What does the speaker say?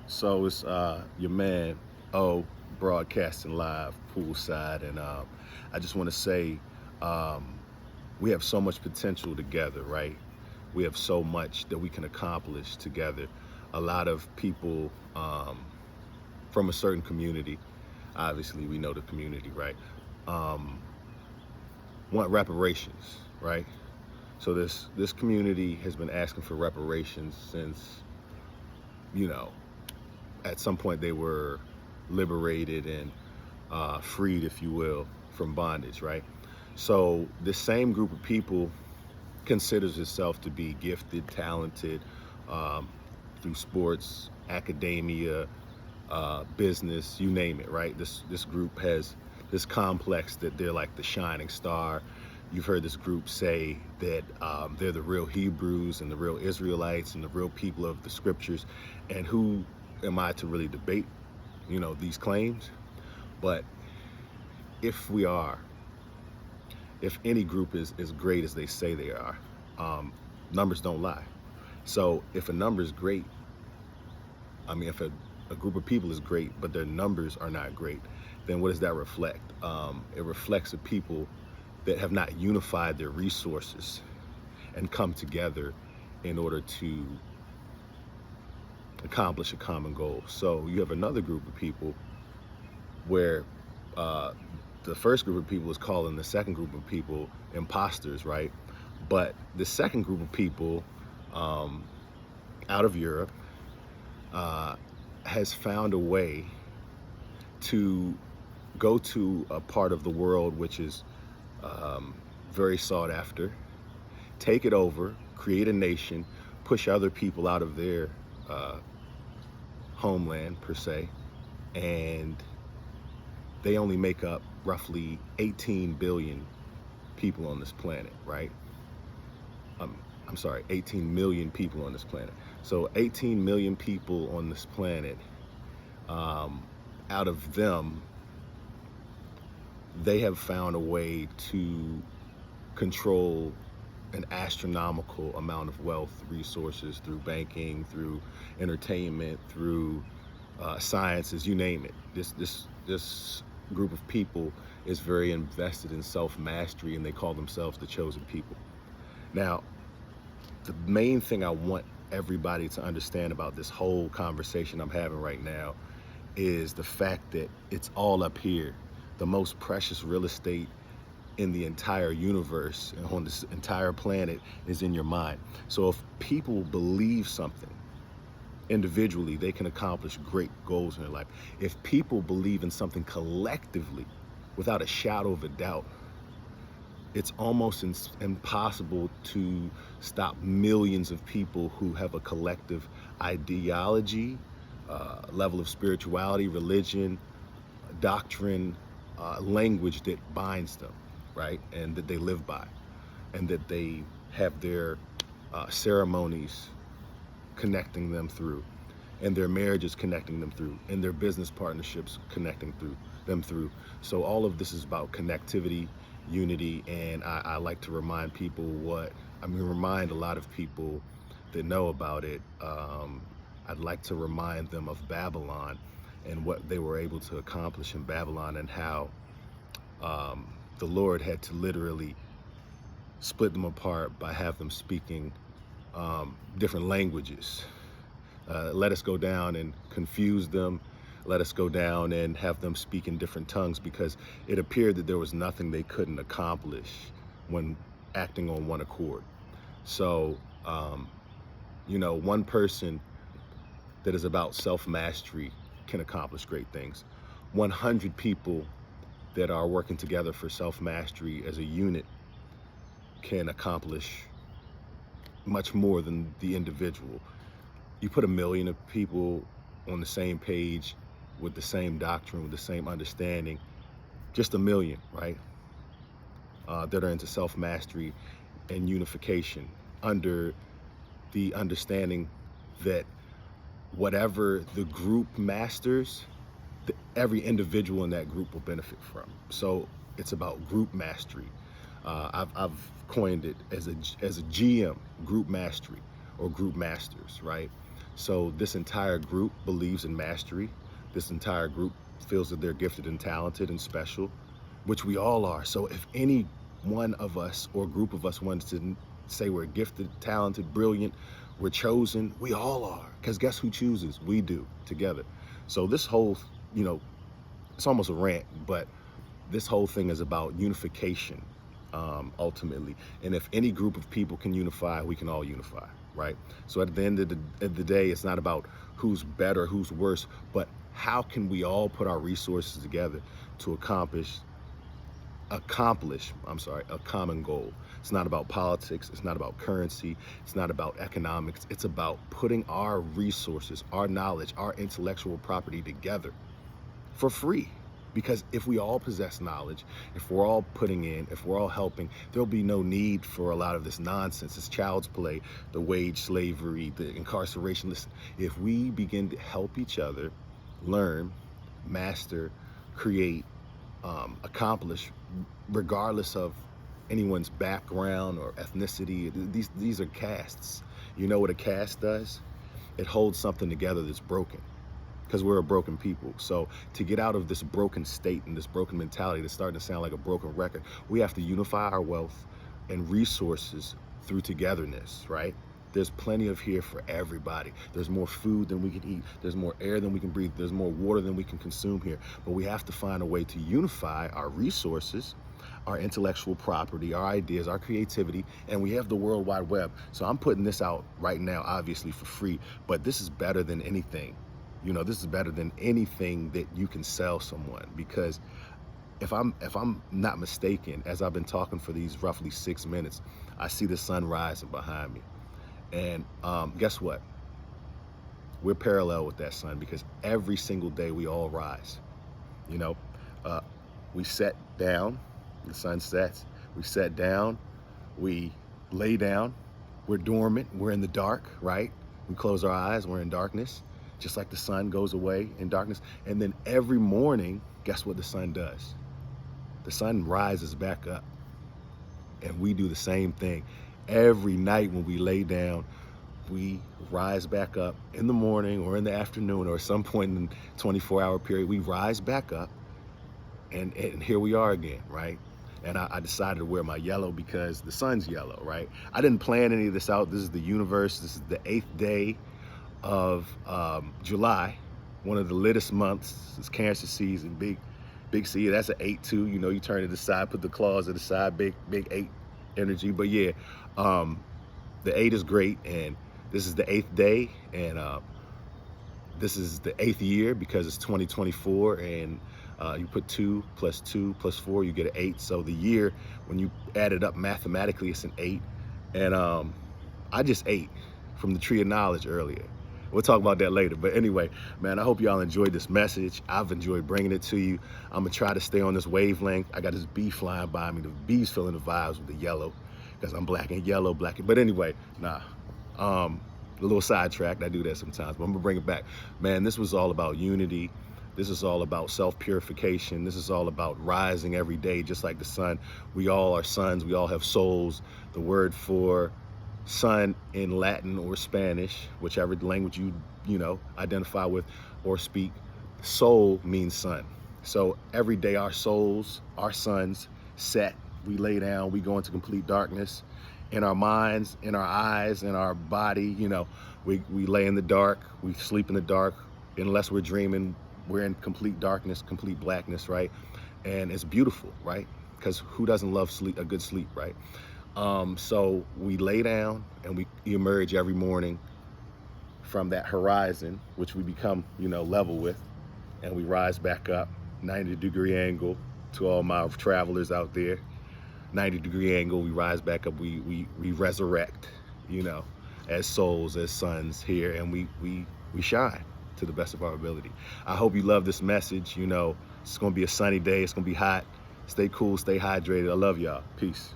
So it's your man O broadcasting live poolside, and I just want to say um, we have so much potential together, right? We have so much that we can accomplish together. A lot of people from a certain community, obviously we know the community, right? Um, want reparations, right? So this community has been asking for reparations since you know at some point they were liberated and freed, if you will, from bondage, right? So this same group of people considers itself to be gifted, talented um, through sports, academia, business, you name it, right? This group has this complex that they're like the shining star. You've heard this group say that they're the real Hebrews and the real Israelites and the real people of the scriptures. And who am I to really debate, these claims? But if we are, if any group is as great as they say they are, numbers don't lie. So if a number is great, if a group of people is great, but their numbers are not great, then what does that reflect? It reflects a people that have not unified their resources and come together in order to accomplish a common goal. So you have another group of people where uh, the first group of people is calling the second group of people imposters, right? But the second group of people um, out of Europe uh, has found a way to go to a part of the world which is um, very sought after, take it over, create a nation, push other people out of their uh, homeland, per se, and they only make up roughly 18 billion people on this planet, right? I'm sorry, 18 million people on this planet. So 18 million people on this planet, um, out of them, they have found a way to control an astronomical amount of wealth, resources through banking, through entertainment, through sciences, you name it. This group of people is very invested in self-mastery, and they call themselves the chosen people. Now, the main thing I want everybody to understand about this whole conversation I'm having right now is the fact that it's all up here. The most precious real estate in the entire universe and on this entire planet is in your mind. So if people believe something individually, they can accomplish great goals in their life. If people believe in something collectively, without a shadow of a doubt, it's almost impossible to stop millions of people who have a collective ideology, level of spirituality, religion, doctrine, language that binds them, right? And that they live by, and that they have their ceremonies connecting them through, and their marriages connecting them through, and their business partnerships connecting them through. So all of this is about connectivity, unity, and I like to remind people remind a lot of people that know about it. I'd like to remind them of Babylon and what they were able to accomplish in Babylon, and how the Lord had to literally split them apart by have them speaking different languages. Let us go down and confuse them. Let us go down and have them speak in different tongues, because it appeared that there was nothing they couldn't accomplish when acting on one accord. So, one person that is about self-mastery can accomplish great things. 100 people that are working together for self-mastery as a unit can accomplish much more than the individual. You put a million of people on the same page with the same doctrine, with the same understanding, just a million, right? That are into self-mastery and unification under the understanding that whatever the group masters, every individual in that group will benefit from. So it's about group mastery. I've coined it as a GM, group mastery, or group masters, right? So this entire group believes in mastery. This entire group feels that they're gifted and talented and special, which we all are. So if any one of us or group of us wants to say we're gifted, talented, brilliant, we're chosen, we all are. Because guess who chooses? We do, together. So this whole, it's almost a rant, but this whole thing is about unification, ultimately. And if any group of people can unify, we can all unify, right? So at the end of the day, it's not about who's better, who's worse, but how can we all put our resources together to accomplish a common goal. It's not about politics, it's not about currency, it's not about economics, it's about putting our resources, our knowledge, our intellectual property together for free. Because if we all possess knowledge, if we're all putting in, if we're all helping, there'll be no need for a lot of this nonsense, this child's play, the wage slavery, the incarceration. Listen, if we begin to help each other learn, master, create, accomplish, regardless of anyone's background or ethnicity. These are castes. You know what a caste does? It holds something together that's broken, because we're a broken people. So to get out of this broken state and this broken mentality that's starting to sound like a broken record, we have to unify our wealth and resources through togetherness, right? There's plenty of here for everybody. There's more food than we can eat. There's more air than we can breathe. There's more water than we can consume here. But we have to find a way to unify our resources, our intellectual property, our ideas, our creativity, and we have the World Wide Web. So I'm putting this out right now, obviously for free, but this is better than anything. This is better than anything that you can sell someone, because if I'm not mistaken, as I've been talking for these roughly 6 minutes, I see the sun rising behind me. And guess what? We're parallel with that sun, because every single day we all rise. We set down, the sun sets, we set down, we lay down, we're dormant, we're in the dark, right? We close our eyes, we're in darkness, just like the sun goes away in darkness. And then every morning, guess what the sun does? The sun rises back up, and we do the same thing. Every night when we lay down, we rise back up in the morning or in the afternoon or some point in the 24-hour period. We rise back up, and here we are again, right? And I decided to wear my yellow because the sun's yellow, right? I didn't plan any of this out. This is the universe. This is the 8th day of July, one of the littest months. It's Cancer season, big C. That's an 8 too. You turn it aside, put the claws to the side, big 8 energy. But yeah, the 8 is great, and this is the 8th day, and this is the 8th year because it's 2024, and you put 2 plus 2 plus 4, you get an 8. So the year, when you add it up mathematically, it's an 8. And I just ate from the tree of knowledge earlier. We'll talk about that later. But anyway, man, I hope y'all enjoyed this message. I've enjoyed bringing it to you. I'm gonna try to stay on this wavelength. I got this bee flying by me. The bee's feeling the vibes with the yellow, because I'm black and yellow, but anyway, a little sidetracked. I do that sometimes, but I'm gonna bring it back. Man, this was all about unity. This is all about self-purification. This is all about rising every day, just like the sun. We all are sons. We all have souls. The word for sun in Latin or Spanish, whichever language you identify with or speak, soul means sun. So every day our souls, our suns set. We lay down, we go into complete darkness in our minds, in our eyes, in our body. We lay in the dark, we sleep in the dark. Unless we're dreaming, we're in complete darkness, complete blackness, right? And it's beautiful, right? Because who doesn't love sleep, a good sleep, right? So we lay down and we emerge every morning from that horizon, which we become, level with, and we rise back up, 90-degree angle to all my travelers out there. 90-degree angle, we rise back up, we resurrect, as souls, as sons here, and we shine to the best of our ability. I hope you love this message. It's gonna be a sunny day, it's gonna be hot. Stay cool, stay hydrated. I love y'all. Peace.